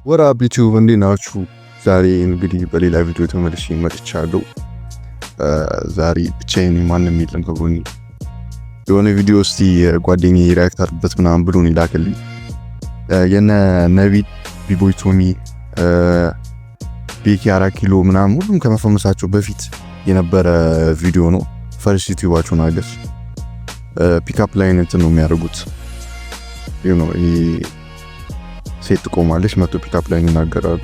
ወራ ዩቲዩብ እንዴት ናችሁ? ዛሬ እንግዲህ በሌላ ቪዲዮ ተመልሼ መጥቻለሁ። ዛሬ ብቻዬን ማንንም የለም ከጎኔ። የሆነ ቪዲዮ እስቲ ጓደኛዬ ሪአክት አድርግበት ምናምን ብሎኝ ላከልኝ። የነ ነቢል ቢቦይ ቶሚ ቤኪ 4 ኪሎ ምናምን ሁሉም ከመፈመሳቸው በፊት የነበረ ቪዲዮ ነው። ፈርስት ዩቲዩባቸውን አገር ፒክአፕ ላይን እንትን ነው የሚያደርጉት። ሴት ትቆማለች መቶ ፒክአፕ ላይን ይናገራሉ።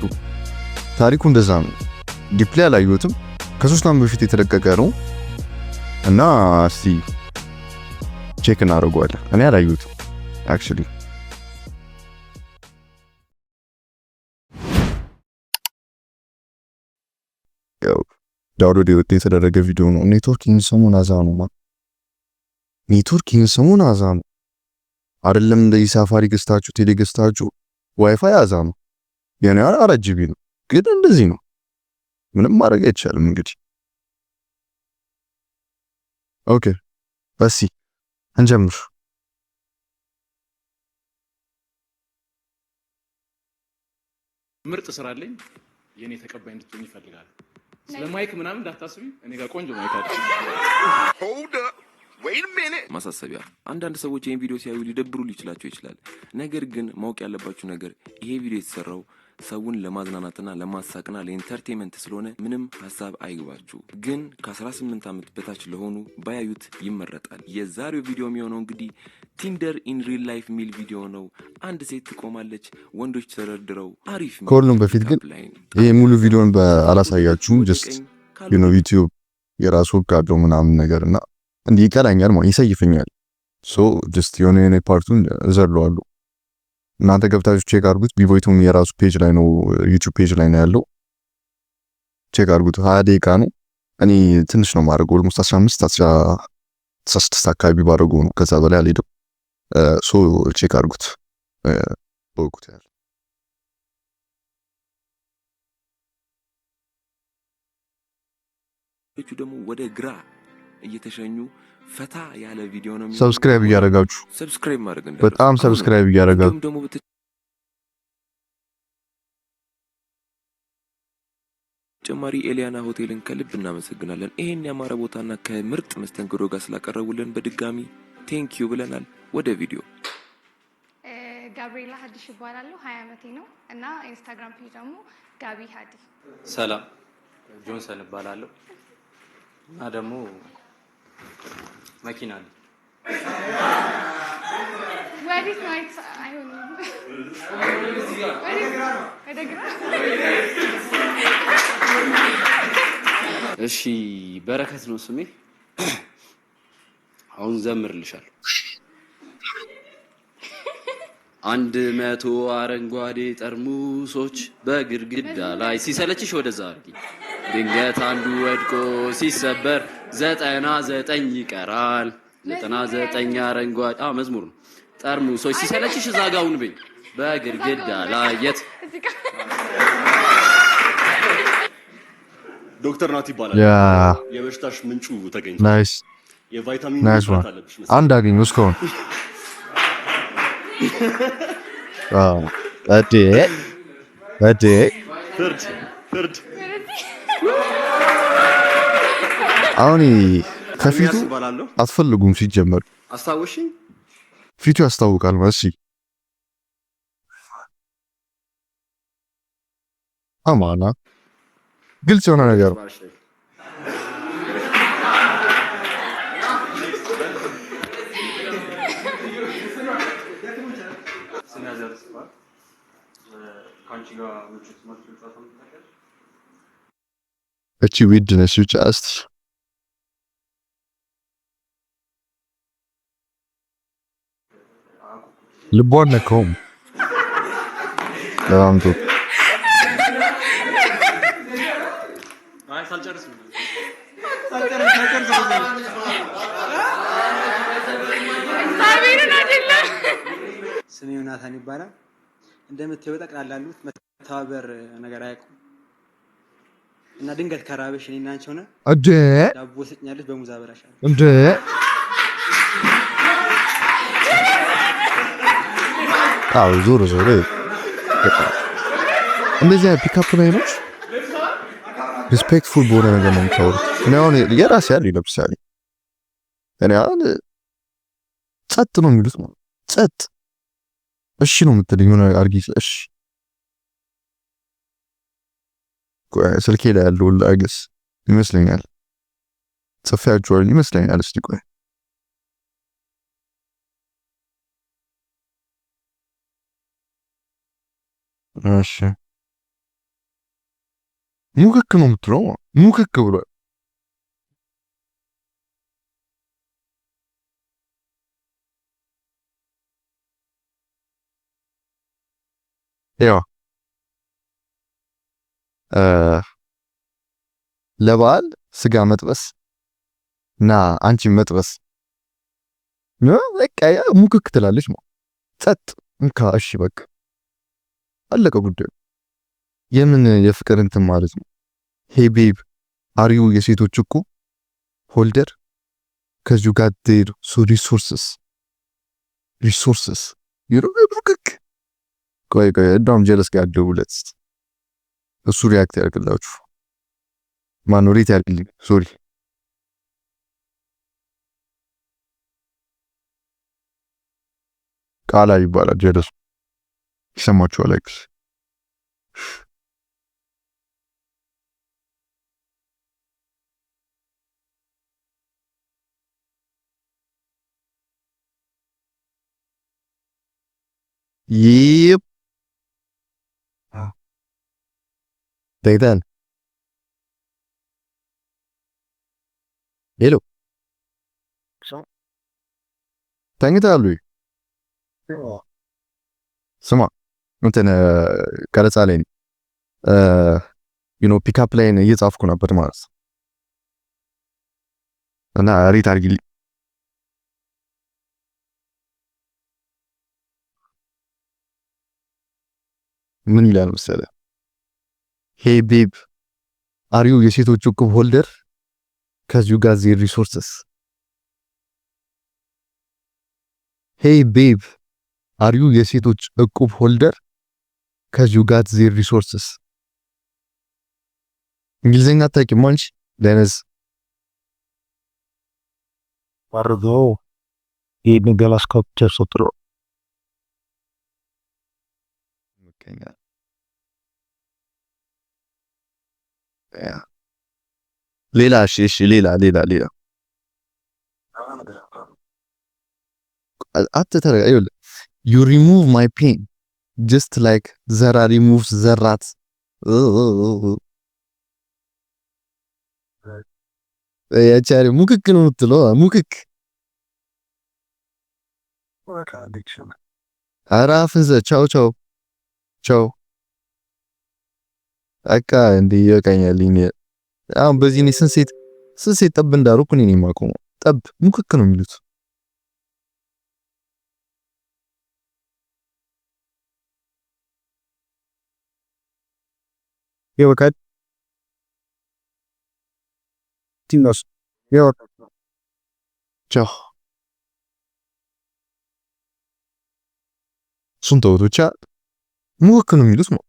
ታሪኩ እንደዛ ነው። ዲፕሊ አላየሁትም። ከ3 ዓመት በፊት የተለቀቀ ነው እና እስቲ ቼክ እናደርገዋለን። እኔ አላየሁትም አክቹሊ። ዳውንሎድ የተደረገ ቪዲዮ ነው። ኔትወርኪንግ ሰሞን አዛኑ ኔትወርኪንግ ሰሞን አዛኑ አይደለም። እንደ ሳፋሪ ገዝታችሁ ቴሌ ገዝታችሁ ዋይፋይ አዛኑ የኔ 4 ጂቢ ነው፣ ግን እንደዚህ ነው። ምንም ማድረግ አይቻልም እንግዲህ። ኦኬ በሲ እንጀምር። ምርጥ ስራ አለኝ። የኔ ተቀባይ እንድትሆኝ ይፈልጋል። ስለማይክ ምናምን እንዳታስቢ፣ እኔ ጋር ቆንጆ ማይክ አለ። ሆልድ አፕ ዌይት አ ሚኒት። ማሳሰቢያ፣ አንዳንድ ሰዎች ይሄን ቪዲዮ ሲያዩ ሊደብሩ ሊችላቸው ይችላል። ነገር ግን ማወቅ ያለባችሁ ነገር ይሄ ቪዲዮ የተሰራው ሰውን ለማዝናናትና ለማሳቅና ለኢንተርቴይንመንት ስለሆነ ምንም ሐሳብ አይግባችሁ። ግን ከ18 ዓመት በታች ለሆኑ ባያዩት ይመረጣል። የዛሬው ቪዲዮ የሚሆነው እንግዲህ ቲንደር ኢን ሪል ላይፍ ሚል ቪዲዮ ነው። አንድ ሴት ትቆማለች፣ ወንዶች ተደርድረው አሪፍ ነው። ከሁሉም በፊት ግን ይሄ ሙሉ ቪዲዮን አላሳያችሁም። ጀስት ዩቲዩብ የራሱ ካለው ምናምን ነገርና እንዲህ ይቀላኛል ማለት ይሰይፈኛል። ጀስት የሆነ ፓርቱን እዘለዋለሁ። እናንተ ገብታችሁ ቼክ አድርጉት። ቢቦይቱም የራሱ ፔጅ ላይ ነው፣ ዩቲዩብ ፔጅ ላይ ነው ያለው። ቼክ አድርጉት። 20 ደቂቃ ነው። እኔ ትንሽ ነው ማድረገው። ኦልሞስት 15-16 አካባቢ ባደረገው ነው። ከዛ በላይ አልሄድም። ቼክ አድርጉት። ወቁት ያለ እቹ ደግሞ ወደ ግራ እየተሸኙ ፈታ ያለ ቪዲዮ ነው። ሰብስክራይብ እያደረጋችሁ ሰብስክራይብ ማድረግ እንደ በጣም ሰብስክራይብ እያደረጋችሁ ደግሞ ተጨማሪ ኤሊያና ሆቴልን ከልብ እናመሰግናለን። ይሄን ያማረ ቦታና ከምርጥ መስተንግዶ ጋር ስላቀረቡልን በድጋሚ ቴንክ ዩ ብለናል። ወደ ቪዲዮ። ጋብሪኤላ ሀዲሽ ይባላለሁ። 20 ዓመቴ ነው እና ኢንስታግራም ፔጅ ደግሞ ጋቢ ሀዲ። ሰላም ጆንሰን እባላለሁ እና ደግሞ መኪና አለ። ወዲት ናይት አይሆንም። ወደ ግራ። እሺ በረከት ነው ስሜ። አሁን ዘምርልሻለሁ። 100 አረንጓዴ ጠርሙሶች በግድግዳ ላይ ሲሰለችሽ ወደዛ አድርጊ። ድንገት አንዱ ወድቆ ሲሰበር 99 ይቀራል። 99 አረንጓዴ መዝሙር ነው። ጠርሙሶች ሲሰለችሽ እዛ ጋር ሁን በይ። በግድግዳ ላይ የት ዶክተር ናት ይባላል። የበሽታሽ ምንጩ ተገኝቷል። ናይስ የቫይታሚን ናይስ ዋን አንድ አገኘሁ እስካሁን። እዴ ፍርድ አሁን ከፊቱ አትፈልጉም ሲጀመር። አስታውሽኝ ፊቱ ያስታውቃል ማለት እሺ። አማና ግልጽ የሆነ ነገር እቺ ዊድ ነሽ ብቻ እስቲ ልቧን ነካውም ለማምጡ ሳልጨርስ ስሜ ዮናታን ይባላል። እንደምትይው ጠቅላላ ያሉት መተባበር ነገር አያውቁም እና ድንገት ከራበሽ እኔና አንቺ ሆነ እንደ ዳቦ ስጭኛለሽ በሙዝ አበላሻለሁ እንደ ዞሮ እንደዚህ አይነት ፒካፕ ላይኖች ሪስፔክትፉል በሆነ ነገር ነው የምታወሩት። እኔ አሁን የራሴ ያለ ለምሳሌ እኔ አሁን ጸጥ ነው የሚሉት ማለት ጸጥ እሺ ነው የምትለኝ ሆነ አርጊ እሺ ስልኬ ላይ ያለው ላግስ ይመስለኛል ጽፌያቸዋል ይመስለኛል። እስቲ ቆይ እሺ ሙክክ ነው የምትለው ሙክክ ብሏል። ያው ለበዓል ስጋ መጥበስ እና አንቺ መጥበስ ነው በቃ ያ ሙክክ ትላለች ማለት ጸጥ እንካ እሺ በቃ አለቀ ጉዳዩ። የምን የፍቅር እንትን ማለት ነው። ሄይ ቤብ አሪዩ የሴቶች እኮ ሆልደር ከዚ ጋር ዴር ሶ ሪሶርስስ ሙክክ ቆይ እንዳውም ጀለስ ጋር ደውለት እሱ ሪያክት ያርግላችሁ ማን ሪት ያርግልኝ ሶሪ ቃላ ይባላል ጀለስ ይሰማችኋል አይክስ ይፕ ተኝተሃል? ሄሎ ተኝተሃል ወይ? ስማ እንትን ቀረጻ ላይ ነኝ ፒካፕ ላይ እየጻፍኩ ነበር ማለት እና ሪት አድርጊልኝ። ምን ይላል መሰለህ? ሄይ ቤብ አር ዩ የሴቶች እቁብ ሆልደር ከዚ ጋር ዜር ሪሶርስስ። ሄይ ቤብ አር ዩ የሴቶች እቁብ ሆልደር ከዚ ጋር ዜር ሪሶርስስ። እንግሊዘኛ አታውቂም አንቺ ደነዝ ባርዶ ይሄን ገላስኮፕ ተሰጥሮ ሌላ እሺ ሌላ አትተረጋ ይኸውልህ you remove my pain just like ዘራ removes ዘራት ያቻሪ ሙክክ ነው የምትለው ሙክክ አራፍዘ ቻው አካ እንዴ ይቀኛልኝ አሁን በዚህ ነው ስንሴት ጠብ እንዳሩኩ እኔ ነኝ የማቆመው ጠብ ሙክክ ነው የሚሉት ይወቃት ቲኖስ ይወቃት ቻው ሱንተውቶቻ ሙክክ ነው የሚሉት ነው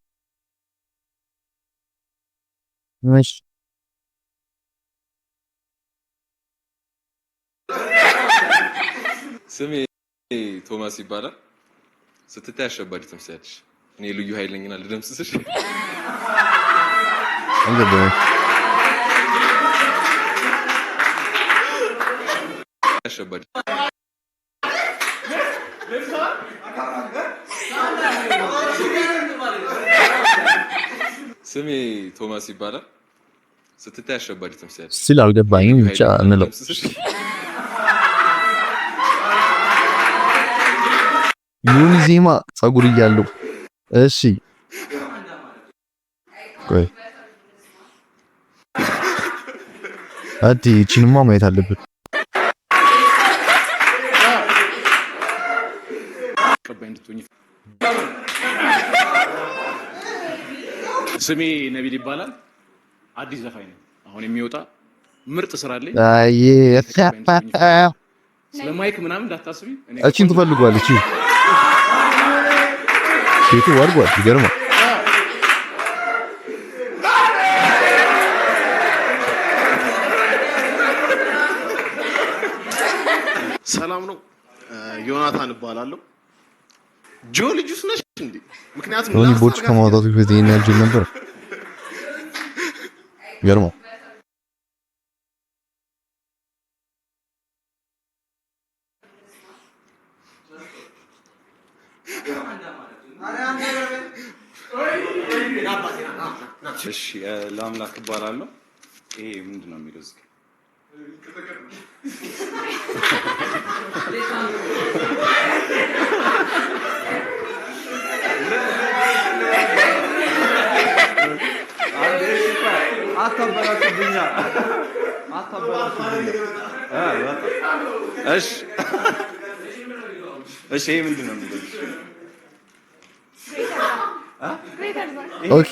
ማሽ ስሜ ቶማስ ይባላል። ስትታይ አሸባሪ ትመስያለሽ። እኔ ልዩ ኃይል ነኝና ልደምስስሽ። እንግዲህ አሸባሪ ስሜ ቶማስ ይባላል። ስትታይ አሸባሪ ትመስያለሽ። ሲል አልገባኝም ብቻ እንለው ዩኒ ዜማ ጸጉር እያለው እሺ ቆይ አዲ እቺንማ ማየት አለብን። ስሜ ነቢል ይባላል። አዲስ ዘፋኝ ነው አሁን የሚወጣ ምርጥ ስራ አለኝ። አይ ስለ ማይክ ምናምን እንዳታስቢ እቺን ትፈልጓለች ሴቱ ወርጓል ይገርማል። ዮናታን እባላለሁ። ጆ ልጁስ ነሽ እንዴ? ምክንያቱም ቶኒ ቦች ከማውጣቱ በፊት ይሄን ያልጅል ነበር። ገርሞ እሺ ለአምላክ እባላለሁ። ይሄ ምንድን ነው የሚለው እዚህ? እሺ ይሄ ምንድን ነው የሚለው? ኦኬ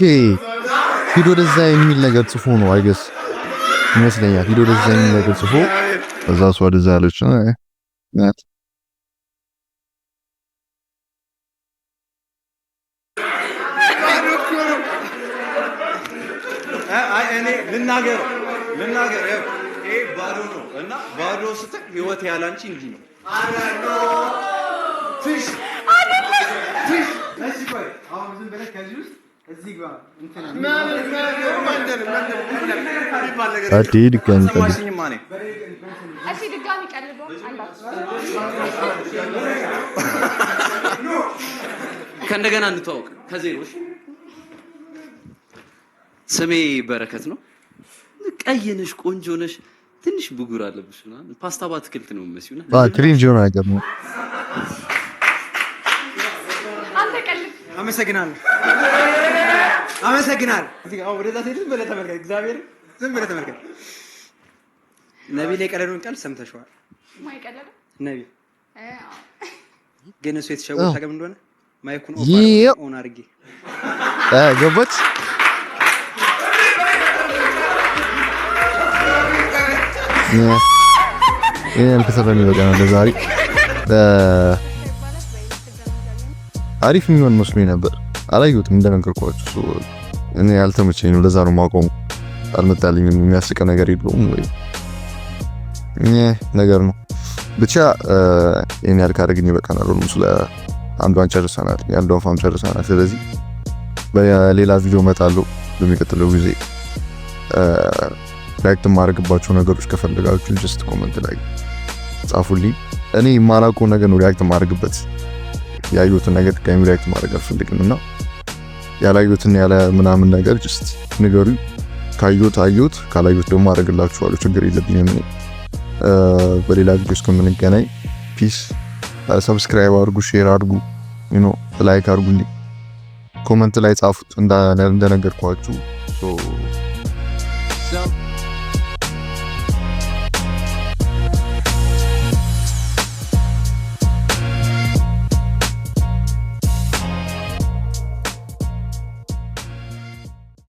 ሂዶ ወደዛ የሚል ነገር ጽፎ ነው አይገስ ይመስለኛል። ሂዶ ወደዛ የሚል ነገር ጽፎ እዛ እሷ ወደዛ ያለች ነው ናት። እኔ ልናገር ይሄ ባዶ ነው እና ባዶ ስትል ህይወት ያላንቺ እንዲህ ነው። ከእንደገና እንተዋወቅ ከዜሮ። ስሜ በረከት ነው። ቀይ ነሽ፣ ቆንጆ ነሽ፣ ትንሽ ብጉር አለብሽ እና ፓስታ በአትክልት ነው መስዩና ክሪንጅ ሆነ ነገር ነው። አመሰግናለሁ። እዚህ ጋር ወደዛ ዝም ብለህ ተመልከት። እግዚአብሔር ዝም ብለህ ተመልከት። ነቢል የቀለደውን ቃል ሰምተሽዋል። ማይቀለደ ነቢል ግን እሱ የተሸወደ ታገም እንደሆነ ማይኩን ኦን አድርጌ ገባች። ይሄን ከሰራኝ በቃ ለዛሬ አሪፍ የሚሆን መስሎኝ ነበር። አላየሁትም እንደነገርኳችሁ እኔ ያልተመቸኝ ነው። ለዛ ነው ማቆሙ። አልመጣልኝም። የሚያስቀ ነገር የለውም ወይ ነገር ነው ብቻ። እኔ ያልካደግኝ በቃናል። ሁሉም ስለ አንዷን ጨርሰናል፣ ያንዷን ፋም ጨርሰናል። ስለዚህ በሌላ ቪዲዮ እመጣለሁ በሚቀጥለው ጊዜ። ላይክ ማድረግባቸው ነገሮች ከፈለጋችሁ ጀስት ኮሜንት ላይ ጻፉልኝ። እኔ የማላውቀው ነገር ነው ሪያክት ማድረግበት። ያዩትን ነገር ድጋሚ ሪያክት ማድረግ አልፈልግም እና ያላዩትን ያለ ምናምን ነገር ጀስት ንገሩ። ካዩት አዩት፣ ካላዩት ደግሞ አደርግላችኋለሁ። ችግር የለብኝም። እኔ በሌላ ቪዲዮ እስከምንገናኝ ፒስ። ሰብስክራይብ አድርጉ፣ ሼር አድርጉ፣ ላይክ አድርጉልኝ፣ ኮሜንት ላይ ጻፉት እንደነገርኳችሁ።